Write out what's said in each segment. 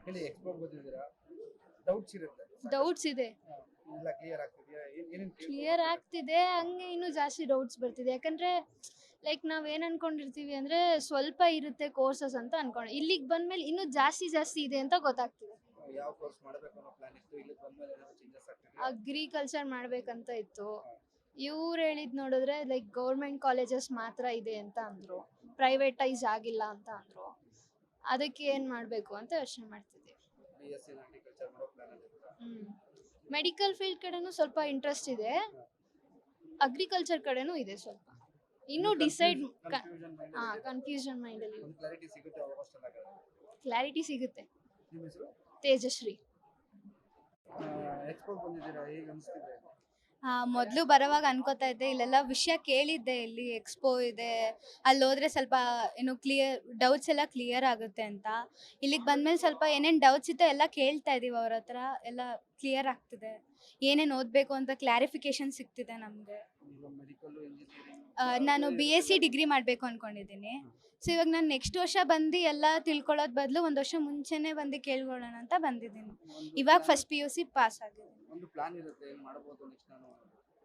ಹೇಳಿ ಎಕ್ಸ್ಪೋರ್ಟ್ ಬಂದಿದ್ದೀರಾ, ಡೌಟ್ಸ್ ಇರುತ್ತೆ. ಡೌಟ್ಸ್ ಇದೆ, ಎಲ್ಲ ಕ್ಲಿಯರ್ ಆಗ್ತಿದೆಯಾ? ಏನೇನು ಕ್ಲಿಯರ್ ಆಗ್ತಿದೆ, ಹಂಗೆ ಇನ್ನೂ ಜಾಸ್ತಿ ಡೌಟ್ಸ್ ಬರ್ತಿದೆ. ಯಾಕಂದ್ರೆ ಲೈಕ್ ನಾವ್ ಏನ್ ಅನ್ಕೊಂಡಿರ್ತೀವಿ ಅಂದ್ರೆ ಸ್ವಲ್ಪ ಇರುತ್ತೆ ಕೋರ್ಸಸ್ ಅಂತ ಅನ್ಕೊಂಡು, ಇಲ್ಲಿಗೆ ಬಂದ್ಮೇಲೆ ಇನ್ನೂ ಜಾಸ್ತಿ ಜಾಸ್ತಿ ಇದೆ ಅಂತ ಗೊತ್ತಾಗ್ತಿದೆ. ಯಾವ ಕೋರ್ಸ್ ಮಾಡಬೇಕು ಅನ್ನೋ ಪ್ಲಾನ್ ಇತ್ತು, ಇಲ್ಲಿ ಬಂದ್ಮೇಲೆ ಏನಾದ್ರು ಚೇಂಜಸ್ ಆಗ್ತಿದೆಯಾ? ಅಗ್ರಿಕಲ್ಚರ್ ಮಾಡ್ಬೇಕಂತ ಇತ್ತು. ಇವ್ರು ಹೇಳಿದ್ ನೋಡಿದ್ರೆ ಲೈಕ್ ಗೌರ್ಮೆಂಟ್ ಕಾಲೇಜಸ್ ಮಾತ್ರ ಇದೆ ಅಂತ ಅಂದ್ರು, ಪ್ರೈವೇಟೈಸ್ ಆಗಿಲ್ಲ ಅಂತ ಅಂದ್ರು. ಅದಕ್ಕೆ ಏನ್ ಮಾಡ್ಬೇಕು ಅಂತ ಯೋಚನೆ ಮಾಡ್ತಿದ್ದೆ. BSc ಅಗ್ರಿಕಲ್ಚರ್ ಮಾಡೋ ಪ್ಲಾನ್ ಅಲ್ಲಿ ಇದ್ದೀರಾ? ಮೆಡಿಕಲ್ ಫೀಲ್ಡ್ ಕಡೆನೂ ಸ್ವಲ್ಪ ಇಂಟ್ರೆಸ್ಟ್ ಇದೆ, ಅಗ್ರಿಕಲ್ಚರ್ ಕಡೆನೂ ಇದೆ ಸ್ವಲ್ಪ. ಇನ್ನೂ ಡಿಸೈಡ್ ಕನ್ಫ್ಯೂಷನ್ ಮೈಂಡ್ ಅಲ್ಲಿ. ಒಂದು ಕ್ಲಾರಿಟಿ ಸಿಗುತ್ತೆ ಅವಾಗ ಅಷ್ಟಲ್ಲ ಆಗುತ್ತೆ. ಕ್ಲಾರಿಟಿ ಸಿಗುತ್ತೆ. ನಿಮ್ಮ ಹೆಸರು? ತೇಜಶ್ರೀ. ಎಕ್ಸ್ಪೋರ್ಟ್ ಬಂದಿದ್ದೀರಾ, ಹೇಗೆ ಅನಿಸ್ತಿದೆ? ಮೊದಲು ಬರೋವಾಗ ಅನ್ಕೋತಾ ಇದ್ದೆ ಇಲ್ಲೆಲ್ಲ ವಿಷಯ ಕೇಳಿದ್ದೆ, ಇಲ್ಲಿ ಎಕ್ಸ್ಪೋ ಇದೆ, ಅಲ್ಲಿ ಹೋದ್ರೆ ಸ್ವಲ್ಪ ಏನು ಡೌಟ್ಸ್ ಎಲ್ಲ ಕ್ಲಿಯರ್ ಆಗುತ್ತೆ ಅಂತ. ಇಲ್ಲಿಗೆ ಬಂದ್ಮೇಲೆ ಸ್ವಲ್ಪ ಏನೇನು ಡೌಟ್ಸ್ ಇತ್ತು ಎಲ್ಲ ಕೇಳ್ತಾ ಇದೀವಿ ಅವ್ರ ಹತ್ರ, ಎಲ್ಲ ಕ್ಲಿಯರ್ ಆಗ್ತಿದೆ. ಏನೇನು ಓದಬೇಕು ಅಂತ ಕ್ಲಾರಿಫಿಕೇಶನ್ ಸಿಗ್ತಿದೆ ನಮಗೆ. ನಾನು BSc ಡಿಗ್ರಿ ಮಾಡಬೇಕು ಅಂದ್ಕೊಂಡಿದ್ದೀನಿ. ಸೊ ಇವಾಗ ನಾನು ನೆಕ್ಸ್ಟ್ ವರ್ಷ ಬಂದು ಎಲ್ಲ ತಿಳ್ಕೊಳ್ಳೋದು ಬದಲು ಒಂದು ವರ್ಷ ಮುಂಚೆನೇ ಬಂದು ಕೇಳ್ಕೊಳ್ಳೋಣ ಅಂತ ಬಂದಿದ್ದೀನಿ. ಇವಾಗ ಫಸ್ಟ್ PUC ಪಾಸ್ ಆಗಿದ್ದೀನಿ. ಒಂದು ಪ್ಲಾನ್ ಇರುತ್ತೆ, ಏನು ಮಾಡಬಹುದು ನೆಕ್ಸ್ಟ್ ನಾನು.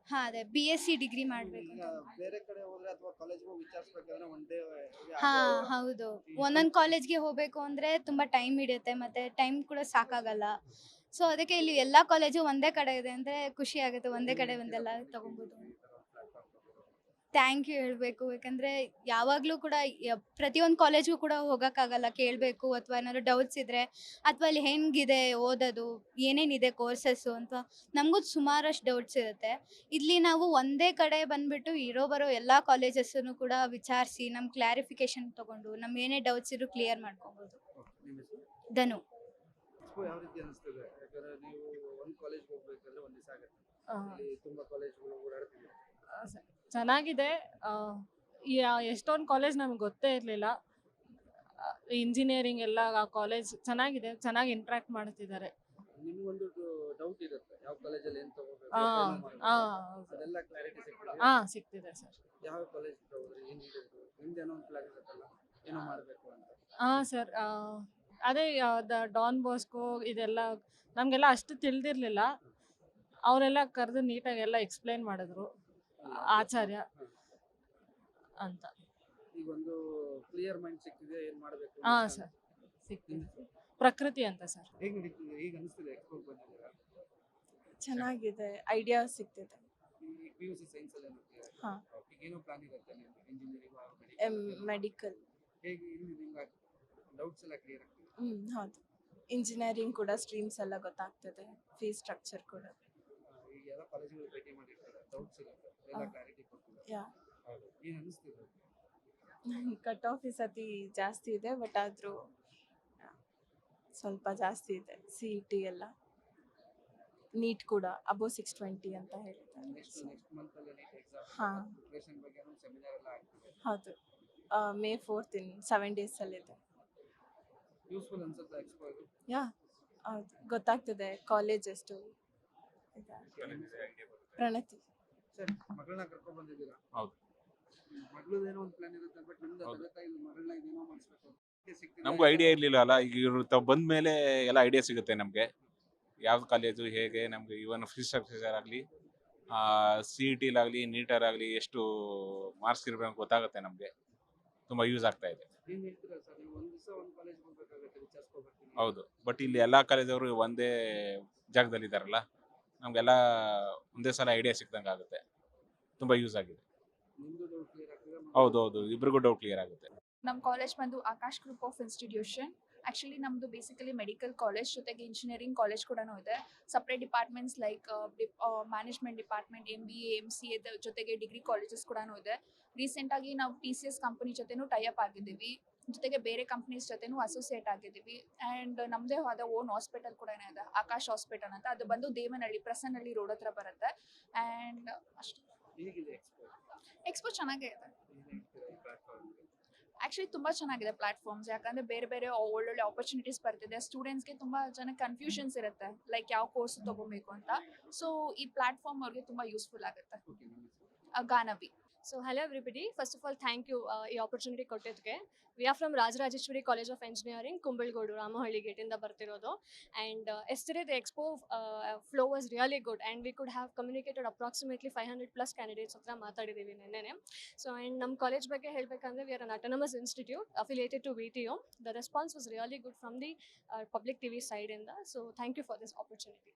ಹಾಂ, ಅದೇ BSc ಡಿಗ್ರಿ ಮಾಡಬೇಕು. ಈಗ ಬೇರೆ ಕಡೆ ಹೋದ್ರೆ ಅಥವಾ ಕಾಲೇಜ್ಗೆ ಹೋಗಿ ವಿಚಾರಿಸಬೇಕಾದ್ರೆ ಒನ್ ಡೇ. ಹಾಂ, ಹೌದು. ಒಂದೊಂದು ಕಾಲೇಜ್ಗೆ ಹೋಗಬೇಕು ಅಂದರೆ ತುಂಬ ಟೈಮ್ ಹಿಡಿಯುತ್ತೆ, ಮತ್ತು ಟೈಮ್ ಕೂಡ ಸಾಕಾಗಲ್ಲ. ಸೊ ಅದಕ್ಕೆ ಇಲ್ಲಿ ಎಲ್ಲ ಕಾಲೇಜು ಒಂದೇ ಕಡೆ ಇದೆ ಅಂದರೆ ಖುಷಿ ಆಗುತ್ತೆ, ಒಂದೇ ಕಡೆ ಒಂದೆಲ್ಲ ತೊಗೊಬೋದು. ಥ್ಯಾಂಕ್ ಯು ಹೇಳಬೇಕು, ಯಾಕಂದರೆ ಯಾವಾಗಲೂ ಕೂಡ ಪ್ರತಿಯೊಂದು ಕಾಲೇಜ್ಗೂ ಕೂಡ ಹೋಗೋಕ್ಕಾಗಲ್ಲ, ಕೇಳಬೇಕು ಅಥವಾ ಏನಾದ್ರು ಡೌಟ್ಸ್ ಇದ್ದರೆ, ಅಥವಾ ಅಲ್ಲಿ ಹೆಂಗಿದೆ ಓದೋದು, ಏನೇನಿದೆ ಕೋರ್ಸಸ್ಸು ಅಂತ ನಮಗೂ ಸುಮಾರಷ್ಟು ಡೌಟ್ಸ್ ಇರುತ್ತೆ. ಇಲ್ಲಿ ನಾವು ಒಂದೇ ಕಡೆ ಬಂದುಬಿಟ್ಟು ಬರೋ ಎಲ್ಲ ಕಾಲೇಜಸ್ಸನ್ನು ಕೂಡ ವಿಚಾರಿಸಿ ನಮ್ಮ ಕ್ಲಾರಿಫಿಕೇಶನ್ ತೊಗೊಂಡು ನಮ್ಮ ಏನೇ ಡೌಟ್ಸ್ ಇದ್ರೂ ಕ್ಲಿಯರ್ ಮಾಡ್ಕೊಬೋದು. ಧನು. ಯಾವ ರೀತಿ ಅನಿಸ್ತದೆ? ಯಾಕಂದ್ರೆ ನೀವು ಒಂದು ಕಾಲೇಜ್ಗೆ ಹೋಗ್ಬೇಕಾದ್ರೆ ಒಂದು ದಿವಸ ಆಗುತ್ತೆ, ಇಲ್ಲಿ ತುಂಬಾ ಕಾಲೇಜ್ಗಳು ಓಡಾಡ್ತಿದೆ. ಚೆನ್ನಾಗಿದೆ. ಎಷ್ಟೊಂದು ಕಾಲೇಜ್ ನಮ್ಗೆ ಗೊತ್ತೇ ಇರಲಿಲ್ಲ. ಇಂಜಿನಿಯರಿಂಗ್ ಎಲ್ಲ ಕಾಲೇಜ್ ಚೆನ್ನಾಗಿದೆ, ಚೆನ್ನಾಗಿ ಇಂಟ್ರಾಕ್ಟ್ ಮಾಡ್ತಿದ್ದಾರೆ. ನಿಮ್ಗೊಂದು ಡೌಟ್ ಇರುತ್ತೆ, ಯಾವ ಕಾಲೇಜಲ್ಲಿ ಏನು ತಗೋಬೇಕು ಅದೆಲ್ಲ ಕ್ಲಾರಿಟಿ ಸಿಗ್ತದೆ. ಸಿಗ್ತಿದೆ ಸರ್. ಯಾವ ಕಾಲೇಜ್ ತಗೋದ್ರೆ ಏನು ಇರೋದು, ನಿಮ್ದು ಏನೋ ಒಂದು ಪ್ಲಾನ್ ಇರುತ್ತಲ್ಲ, ಏನೋ ಮಾಡಬೇಕು ಅಂತ. ಸರ್, ಅದೇ ಡಾನ್ ಬಾಸ್ಕೋ ಇದೆಲ್ಲ ನಮಗೆಲ್ಲ ಅಷ್ಟು ತಿಳಿದಿರಲಿಲ್ಲ. ಅವರೆಲ್ಲ ಕರೆದು ನೀಟಾಗಿ ಎಲ್ಲ ಎಕ್ಸ್ಪ್ಲೈನ್ ಮಾಡಿದ್ರು, ಆಚಾರ್ಯ ಅಂತ. ಈಗ ಒಂದು ಕ್ಲಿಯರ್ ಮೈಂಡ್ ಸಿಕ್ಕಿದೆ, ಏನು ಮಾಡಬೇಕು. ಸರ್ ಸಿಗ್ತಿದೆ. ಪ್ರಕೃತಿ ಅಂತ ಸರ್. ಹೇಗೆ ನಡೀತಿದೆ, ಈಗ ಅನಿಸ್ತಿದೆ ಎಕ್ಸ್ಪೋರ್ಟ್ ಬಂದಿದ್ದೀರಾ? ಚೆನ್ನಾಗಿದೆ, ಐಡಿಯಾ ಸಿಗ್ತಿದೆ. ಈ PUC ಸೈನ್ಸ್ ಅಲ್ಲಿ ಹಾ. ಈಗ ಏನೋ ಪ್ಲಾನ್ ಇರುತ್ತೆ ನಿಮ್ಗೆ, ಇಂಜಿನಿಯರಿಂಗ್ ಮೆಡಿಕಲ್. ಹೇಗೆ ಇಲ್ಲಿ ನಿಮ್ಗೆ ಡೌಟ್ಸ್ ಎಲ್ಲ ಕ್ಲಿಯರ್ ಆಗ್ತದೆ? ಹೌದು. ಇಂಜಿನಿಯರಿಂಗ್ ಕೂಡ ಸ್ಟ್ರೀಮ್ಸ್ ಎಲ್ಲ ಗೊತ್ತಾಗ್ತದೆ, ಫೀಸ್ ಸ್ಟ್ರಕ್ಚರ್ ಕೂಡ. ಈಗ ಎಲ್ಲ ಕಾಲೇಜುಗಳು ಭೇಟಿ ಮಾಡಿರ್ತಾರೆ, ಡೌಟ್ಸ್ ಇರುತ್ತೆ, ಎಲ್ಲ ಕ್ಲಾರಿಟಿ ಕೊಡ್ತಿದ್ದಾರೆ. ಏನು ಅನಿಸ್ತಿದೆ? ಕಟ್ ಆಫ್ ಈ ಸತಿ ಜಾಸ್ತಿ ಇದೆ, ಬಟ್ ಆದರೂ ಸ್ವಲ್ಪ ಜಾಸ್ತಿ ಇದೆ. CET ಎಲ್ಲ, ನೀಟ್ ಕೂಡ ಅಬೋ 620 ಅಂತ ಹೇಳಿದ್ದಾರೆ. ನೆಕ್ಸ್ಟ್ ಮಂತ್ ಅಲ್ಲಿ ನೀಟ್ ಎಕ್ಸಾಮ್. ಹಾಂ, ಪ್ರಿಪರೇಷನ್ ಬಗ್ಗೆ ಒಂದು ಸೆಮಿನಾರ್ ಎಲ್ಲ ಆಗ್ತಿದೆ. ಹೌದು. May 4th ಇನ್ 7 days ಅಲ್ಲಿದೆ. ಯೂಸ್ಫುಲ್ ಅನ್ಸುತ್ತೆ ಎಕ್ಸ್ಪೋ ಇದು? ಹೌದು, ಗೊತ್ತಾಗ್ತದೆ ಕಾಲೇಜ್ ಎಷ್ಟು ಇದೆ. ಪ್ರಣತಿ ಸರ್, ಮಗಳನ್ನ ಕರ್ಕೊಂಡು ಬಂದಿದ್ದೀರಾ? ಹೌದು. ಮಗಳದೇನೋ ಒಂದು ಪ್ಲಾನ್ ಇರುತ್ತೆ, ಬಟ್ ನಿಮ್ದು ತಂದೆ ತಾಯಿ ಮಗಳನ್ನ ಇದೇನೋ ಮಾಡಿಸ್ಬೇಕು ನಮಗೂ ಐಡಿಯಾ ಇರಲಿಲ್ಲ ಅಲ್ಲ. ಈಗ ಇವರು ಬಂದ ಮೇಲೆ ಎಲ್ಲ ಐಡಿಯಾ ಸಿಗುತ್ತೆ ನಮಗೆ, ಯಾವ ಕಾಲೇಜು ಹೇಗೆ. ನಮಗೆ ಇವನ್ ಫೀಸ್ ಸ್ಟ್ರಕ್ಚರ್ ಆಗಲಿ, CET-ಲಾಗಲಿ ನೀಟರಾಗಲಿ ಎಷ್ಟು ಮಾರ್ಕ್ಸ್ ಇರಬೇಕು ಗೊತ್ತಾಗುತ್ತೆ ನಮಗೆ. ತುಂಬ ಯೂಸ್ ಆಗ್ತಾ ಇದೆ. ಏನು ಹೇಳ್ತೀರಾ ಸರ್, ನೀವು ಒಂದು ದಿವಸ ಒಂದು ಕಾಲೇಜ್ ಹೋಗ್ಬೇಕಾಗುತ್ತೆ, ವಿಚಾರಿಸ್ಕೋಬೇಕು. ಹೌದು, ಬಟ್ ಇಲ್ಲಿ ಎಲ್ಲ ಕಾಲೇಜವರು ಒಂದೇ ಜಾಗದಲ್ಲಿ ಇದ್ದಾರಲ್ಲ, ನಮಗೆಲ್ಲ ಒಂದೇ ಸಲ ಐಡಿಯಾ ಸಿಕ್ದಂಗೆ ಆಗುತ್ತೆ. ತುಂಬ ಯೂಸ್ ಆಗಿದೆ. ನಿಮ್ಮದು ಡೌಟ್ ಕ್ಲಿಯರ್ ಆಗ್ತದೆ? ಹೌದು, ಇಬ್ರಿಗೂ ಡೌಟ್ ಕ್ಲಿಯರ್ ಆಗುತ್ತೆ. ನಮ್ಮ ಕಾಲೇಜ್ ಬಂದು Akash group of institution. Actually ನಮ್ಮದು ಬೇಸಿಕಲಿ ಮೆಡಿಕಲ್ ಕಾಲೇಜ್ ಜೊತೆಗೆ ಇಂಜಿನಿಯರಿಂಗ್ ಕಾಲೇಜ್ ಕೂಡ ಇದೆ. Separate departments like management department, MBA MCA ಜೊತೆಗೆ ಡಿಗ್ರಿ ಕಾಲೇಜಸ್ ಕೂಡ ಇದೆ. ರೀಸೆಂಟಾಗಿ ನಾವು TCS ಕಂಪನಿ ಜೊತೆನೂ ಟೈಅಪ್ ಆಗಿದ್ದೀವಿ, ಜೊತೆಗೆ ಬೇರೆ ಕಂಪ್ನೀಸ್ ಜೊತೆನೂ ಅಸೋಸಿಯೇಟ್ ಆಗಿದ್ದೀವಿ. ಆ್ಯಂಡ್ ನಮ್ಮದೇ ಆದ ಓನ್ ಹಾಸ್ಪಿಟಲ್ ಕೂಡ ಇದೆ, ಆಕಾಶ್ ಹಾಸ್ಪಿಟಲ್ ಅಂತ. ಅದು ಬಂದು ದೇವನಹಳ್ಳಿ ಪ್ರಸನ್ನಹಳ್ಳಿ ರೋಡ್ ಹತ್ರ ಬರುತ್ತೆ. ಆ್ಯಂಡ್ ಅಷ್ಟು. ಎಕ್ಸ್ಪೋ ಚೆನ್ನಾಗೇ ಇದೆ ಆ್ಯಕ್ಚುಲಿ, ತುಂಬ ಚೆನ್ನಾಗಿದೆ ಪ್ಲಾಟ್ಫಾರ್ಮ್ಸ್. ಯಾಕಂದರೆ ಬೇರೆ ಬೇರೆ ಒಳ್ಳೊಳ್ಳೆ ಆಪರ್ಚುನಿಟೀಸ್ ಬರ್ತಿದೆ. ಸ್ಟೂಡೆಂಟ್ಸ್ಗೆ ತುಂಬ ಜನ ಕನ್ಫ್ಯೂಷನ್ಸ್ ಇರುತ್ತೆ, ಲೈಕ್ ಯಾವ ಕೋರ್ಸ್ ತೊಗೋಬೇಕು ಅಂತ. ಸೊ ಈ ಪ್ಲಾಟ್ಫಾರ್ಮ್ ಅವ್ರಿಗೆ ತುಂಬ ಯೂಸ್ಫುಲ್ ಆಗುತ್ತೆ. Ganavi. So hello everybody. First of all, thank you ಈ opportunity ಕೊಟ್ಟಿದ್ದಕ್ಕೆ. We are from Rajarajeswari College of Engineering, Kumbalgodu, Ramahalli gate ಇಂದ ಬರ್ತಿರೋದು. And yesterday the expo flow was really good and we could have communicated approximately 500 plus candidates ಹತ್ರ ಮಾತಾಡಿದ್ದೀವಿ ನೆನ್ನೆನೆ. So and ನಮ್ಮ college ಬಗ್ಗೆ ಹೇಳಬೇಕಂದ್ರೆ we are an autonomous institute affiliated to VTO. The response was really good from the public TV side ಇಂದ. So thank you for this opportunity.